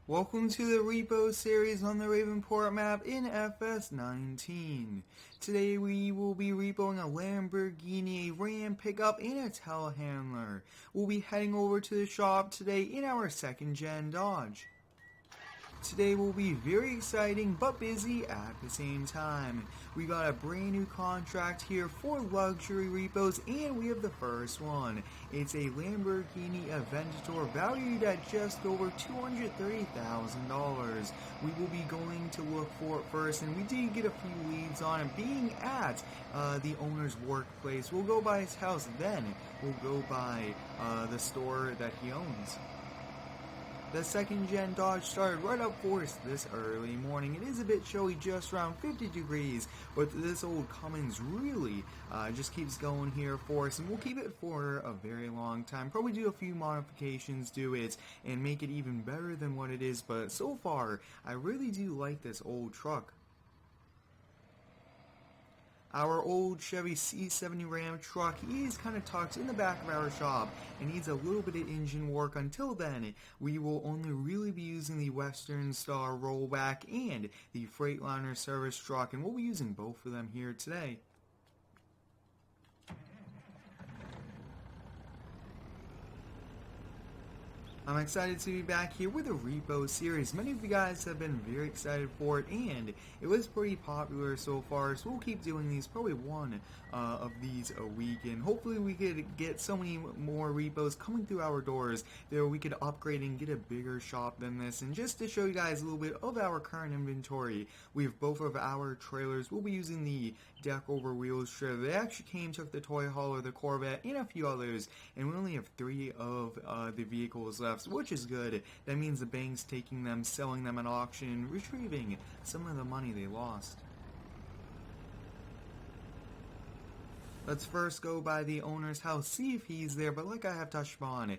Welcome to the Repo series on the Ravenport map in FS19. Today we will be repoing a Lamborghini, a Ram pickup, and a Telehandler. We'll be heading over to the shop today in our second gen Dodge. Today will be very exciting but busy at the same time. We got a brand new contract here for luxury repos, and we have the first one. It's a Lamborghini Aventador valued at just over $230,000. We will be going to look for it first, and we did get a few leads on it being at the owner's workplace. We'll go by his house, then we'll go by the store that he owns. The second gen Dodge started right up for us this early morning. It is a bit chilly, just around 50 degrees, but this old Cummins really just keeps going here for us, and we'll keep it for a very long time. Probably do a few modifications to it and make it even better than what it is, but so far I really do like this old truck. Our old Chevy C70 Ram truck is kind of tucked in the back of our shop and needs a little bit of engine work. Until then, we will only really be using the Western Star rollback and the Freightliner service truck, and we'll be using both of them here today. I'm excited to be back here with a Repo series. Many of you guys have been very excited for it, and it was pretty popular so far, so we'll keep doing these, probably one of these a week, and hopefully we could get so many more repos coming through our doors that we could upgrade and get a bigger shop than this. And just to show you guys a little bit of our current inventory, we have both of our trailers. We'll be using the deck over wheels trailer. They actually took the toy hauler, the Corvette, and a few others, and we only have 3 of the vehicles left, which is good. That means the bank's taking them, selling them at auction, and retrieving some of the money they lost. Let's first go by the owner's house, see if he's there, but like I have touched on,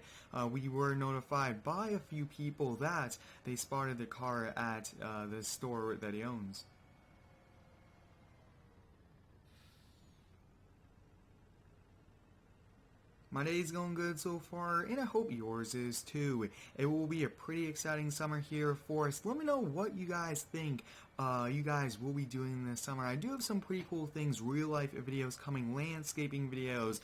we were notified by a few people that they spotted the car at the store that he owns. My day's going good so far, and I hope yours is too. It will be a pretty exciting summer here for us. Let me know what you guys think you guys will be doing this summer. I do have some pretty cool things, real life videos coming, landscaping videos,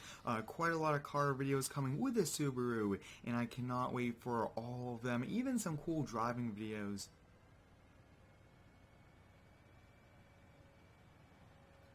quite a lot of car videos coming with the Subaru, and I cannot wait for all of them, even some cool driving videos.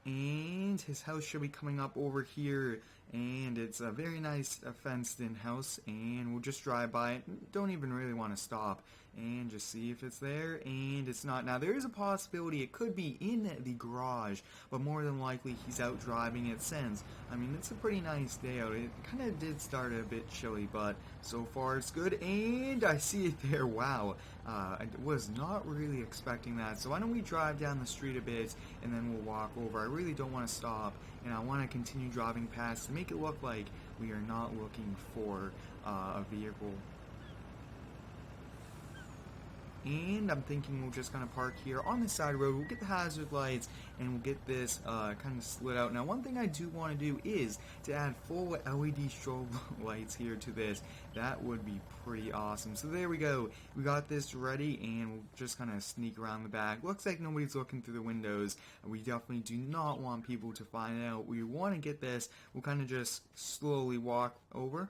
And his house should be coming up over here, and it's a very nice fenced in house, and we'll just drive by it. Don't even really want to stop and just see if it's there, and it's not. Now there is a possibility it could be in the garage, but more than likely he's out driving it since, I mean, it's a pretty nice day out. It kind of did start a bit chilly, but so far it's good, and I see it there. Wow, I was not really expecting that. So why don't we drive down the street a bit and then we'll walk over. I really don't want to stop, and I want to continue driving past to make it look like we are not looking for a vehicle. And I'm thinking we'll just kind of park here on the side road. We'll get the hazard lights and we'll get this kind of slid out. Now one thing I do want to do is to add full LED strobe lights here to this. That would be pretty awesome. So there we go. We got this ready, and we'll just kind of sneak around the back. Looks like nobody's looking through the windows. We definitely do not want people to find out. We want to get this. We'll kind of just slowly walk over.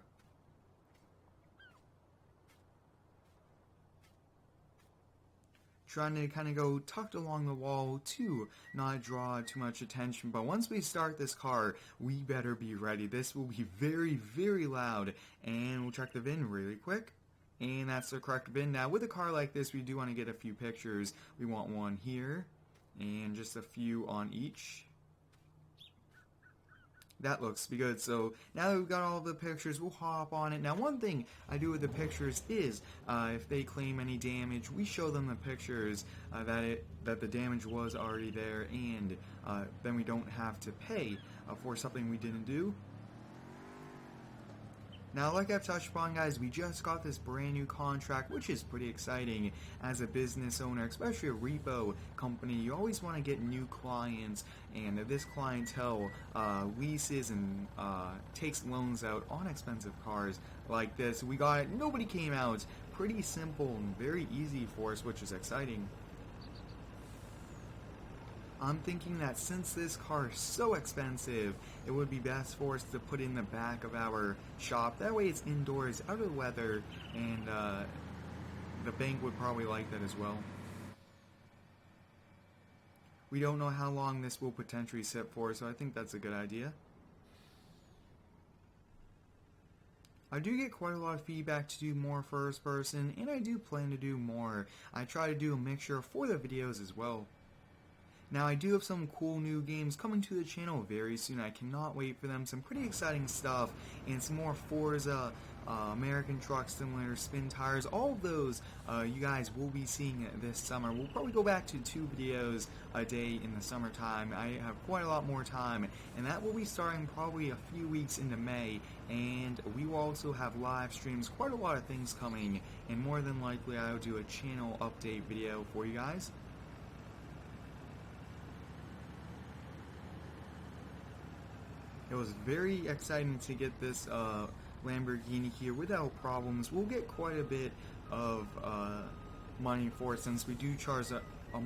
Trying to kind of go tucked along the wall to not draw too much attention, but once we start this car, we better be ready. This will be very, very loud, and we'll check the VIN really quick, and that's the correct VIN. Now with a car like this, we do want to get a few pictures. We want one here, and just a few on each. That looks good. So now that we've got all the pictures, we'll hop on it. Now one thing I do with the pictures is if they claim any damage, we show them the pictures that the damage was already there, and then we don't have to pay for something we didn't do. Now, like I've touched upon, guys, we just got this brand new contract, which is pretty exciting. As a business owner, especially a repo company, you always want to get new clients, and this clientele leases and takes loans out on expensive cars like this. We got it. Nobody came out. Pretty simple and very easy for us, which is exciting. I'm thinking that since this car is so expensive, it would be best for us to put in the back of our shop. That way it's indoors, out of the weather, and the bank would probably like that as well. We don't know how long this will potentially sit for, so I think that's a good idea. I do get quite a lot of feedback to do more first person, and I do plan to do more. I try to do a mixture for the videos as well. Now, I do have some cool new games coming to the channel very soon. I cannot wait for them. Some pretty exciting stuff, and some more Forza, American Truck Simulator, Spin Tires, all of those you guys will be seeing this summer. We'll probably go back to 2 videos a day in the summertime. I have quite a lot more time, and that will be starting probably a few weeks into May, and we will also have live streams, quite a lot of things coming, and more than likely I will do a channel update video for you guys. It was very exciting to get this Lamborghini here without problems. We'll get quite a bit of money for it since we do charge a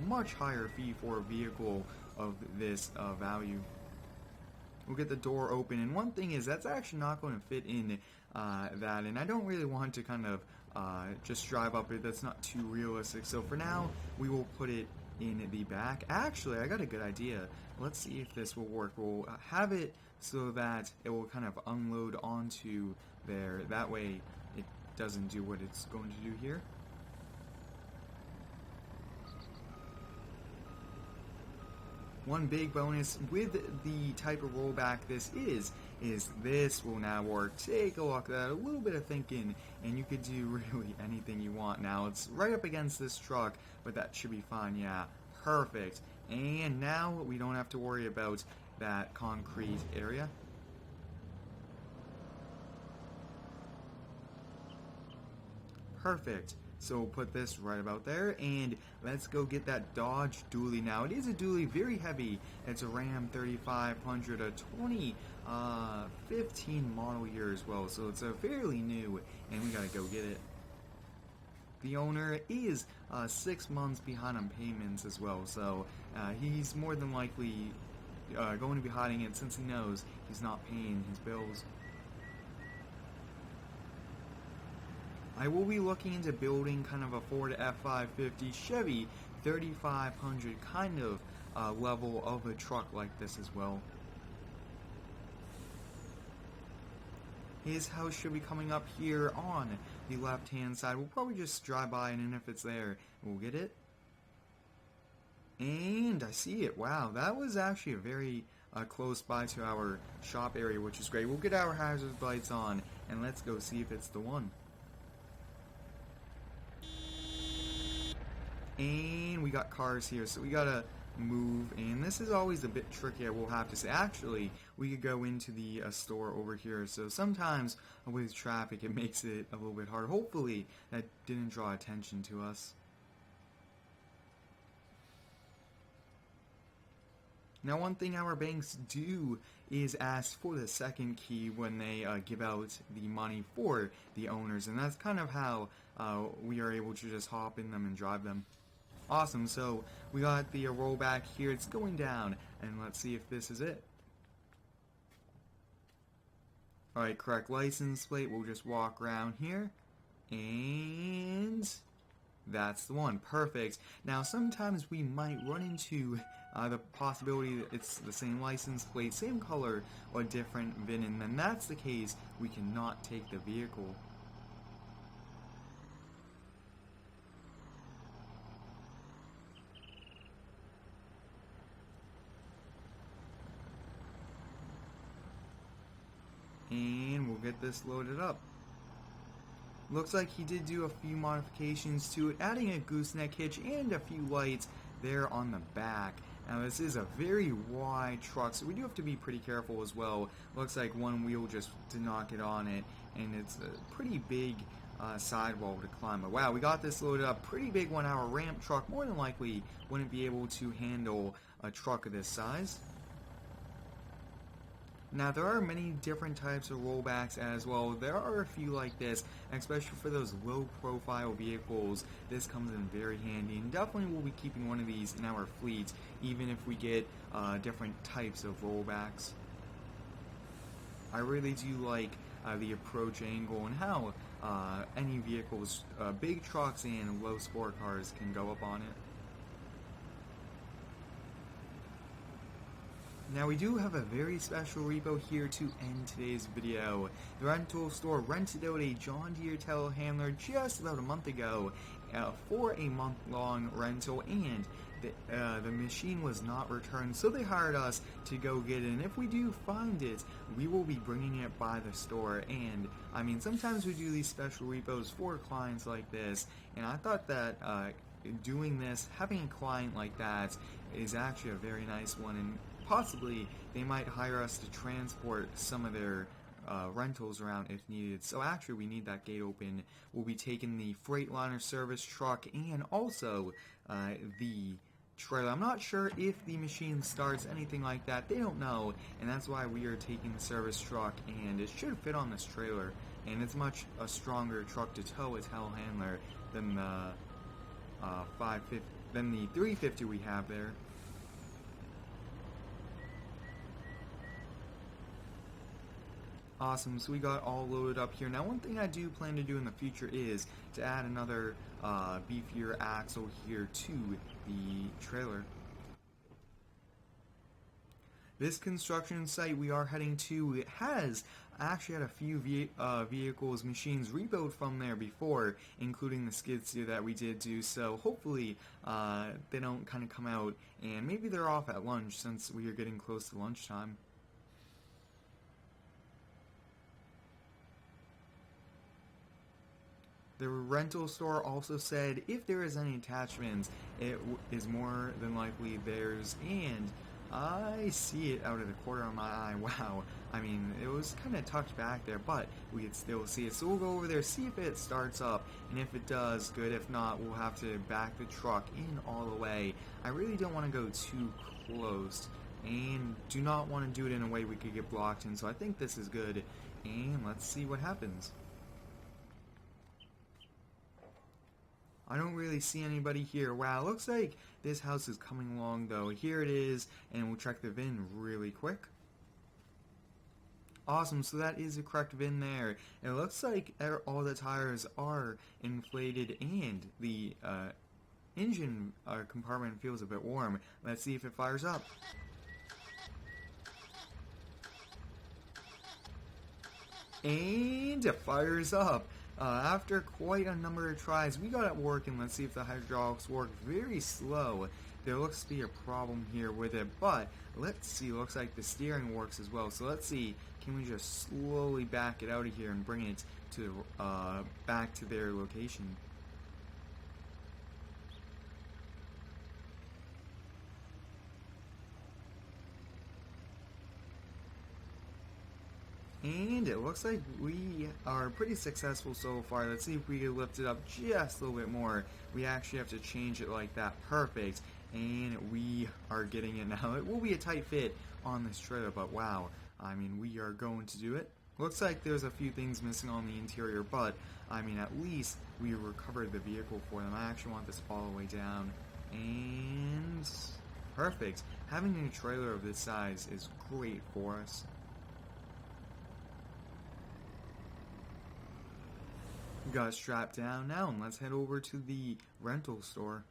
much higher fee for a vehicle of this value. We'll get the door open, and one thing is that's actually not going to fit in that, and I don't really want to kind of just drive up it. That's not too realistic. So for now, we will put it in the back. Actually, I got a good idea. Let's see if this will work. We'll have it so that it will kind of unload onto there. That way it doesn't do what it's going to do here. One big bonus with the type of rollback this is this will now work. Take a look at that, a little bit of thinking, and you could do really anything you want now. It's right up against this truck, but that should be fine, yeah. Perfect. And now we don't have to worry about that concrete area. Perfect. So we'll put this right about there, and let's go get that Dodge dually now. It is a dually, very heavy. It's a Ram 3500, a 2015 model year as well, so it's a fairly new, and we gotta go get it. The owner is 6 months behind on payments as well, so he's more than likely going to be hiding it since he knows he's not paying his bills. I will be looking into building kind of a Ford F550 Chevy 3500 kind of level of a truck like this as well. His house should be coming up here on the left hand side. We'll probably just drive by, and if it's there, we'll get it. And I see it. Wow, that was actually a very close by to our shop area, which is great. We'll get our hazard lights on, and let's go see if it's the one. And we got cars here, so we gotta move, and this is always a bit tricky, I will have to say. Actually, we could go into the store over here, so sometimes with traffic it makes it a little bit hard. Hopefully that didn't draw attention to us. Now, one thing our banks do is ask for the second key when they give out the money for the owners, and that's kind of how we are able to just hop in them and drive them. Awesome, so we got the rollback here. It's going down, and let's see if this is it. Alright, correct license plate. We'll just walk around here, and that's the one. Perfect. Now, sometimes we might run into the possibility that it's the same license plate, same color, or different VIN, and then that's the case, we cannot take the vehicle. And we'll get this loaded up. Looks like he did do a few modifications to it, adding a gooseneck hitch and a few lights there on the back. Now, this is a very wide truck, so we do have to be pretty careful as well. Looks like one wheel just did not get on it, and it's a pretty big sidewall to climb. But wow, we got this loaded up. Pretty big one. Our ramp truck more than likely wouldn't be able to handle a truck of this size. Now, there are many different types of rollbacks as well. There are a few like this, especially for those low-profile vehicles. This comes in very handy, and definitely we'll be keeping one of these in our fleet, even if we get different types of rollbacks. I really do like the approach angle and how any vehicles, big trucks and low sport cars, can go up on it. Now we do have a very special repo here to end today's video. The rental store rented out a John Deere Telehandler just about a month ago for a month-long rental, and the machine was not returned, so they hired us to go get it. And if we do find it, we will be bringing it by the store. And I mean, sometimes we do these special repos for clients like this, and I thought that doing this, having a client like that, is actually a very nice one, and possibly they might hire us to transport some of their rentals around if needed. So actually we need that gate open. We'll be taking the Freightliner service truck and also the trailer. I'm not sure if the machine starts, anything like that. They don't know, and that's why we are taking the service truck, and it should fit on this trailer, and it's much a stronger truck to tow a telehandler than the 550, than the 350 we have there. Awesome, so we got all loaded up here. Now, one thing I do plan to do in the future is to add another beefier axle here to the trailer. This construction site we are heading to, it has actually had a few vehicles, machines rebuilt from there before, including the skid steer that we did do, so hopefully they don't kind of come out, and maybe they're off at lunch since we are getting close to lunchtime. The rental store also said if there is any attachments, it is more than likely theirs, and I see it out of the corner of my eye. Wow, I mean, it was kind of tucked back there, but we could still see it. So we'll go over there, see if it starts up, and if it does, good. If not, we'll have to back the truck in all the way. I really don't want to go too close, and do not want to do it in a way we could get blocked in, so I think this is good, and let's see what happens. I don't really see anybody here. Wow, looks like this house is coming along though. Here it is, and we'll check the VIN really quick. Awesome, so that is the correct VIN there. And it looks like all the tires are inflated and the engine compartment feels a bit warm. Let's see if it fires up. And it fires up. After quite a number of tries, we got it working. Let's see if the hydraulics work. Very slow. There looks to be a problem here with it, but let's see. Looks like the steering works as well. So let's see. Can we just slowly back it out of here and bring it to back to their location? And it looks like we are pretty successful so far. Let's see if we can lift it up just a little bit more. We actually have to change it like that. Perfect. And we are getting it now. It will be a tight fit on this trailer, but wow. I mean, we are going to do it. Looks like there's a few things missing on the interior, but I mean, at least we recovered the vehicle for them. I actually want this all the way down. And perfect. Having a trailer of this size is great for us. We got it strapped down now, and let's head over to the rental store.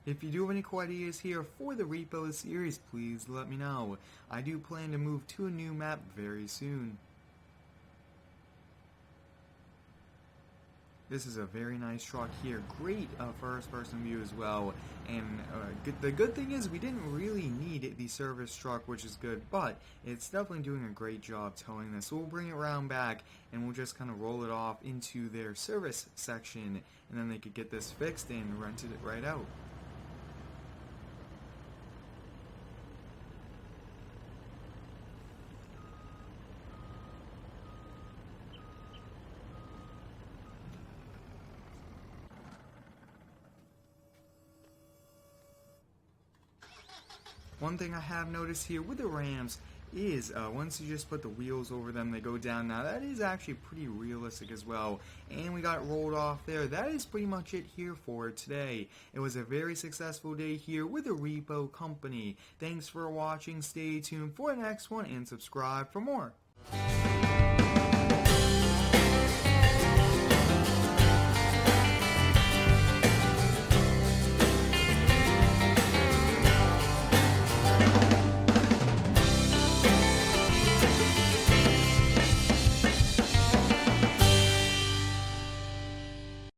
If you do have any cool ideas here for the Repo series, please let me know. I do plan to move to a new map very soon. This is a very nice truck here. Great first-person view as well. And the good thing is we didn't really need the service truck, which is good, but it's definitely doing a great job towing this. So we'll bring it around back, and we'll just kind of roll it off into their service section, and then they could get this fixed and rented it right out. One thing I have noticed here with the Rams is once you just put the wheels over them, they go down. Now that is actually pretty realistic as well, and we got rolled off there. That is pretty much it here for today. It was a very successful day here with the Repo Company. Thanks for watching. Stay tuned for the next one and subscribe for more.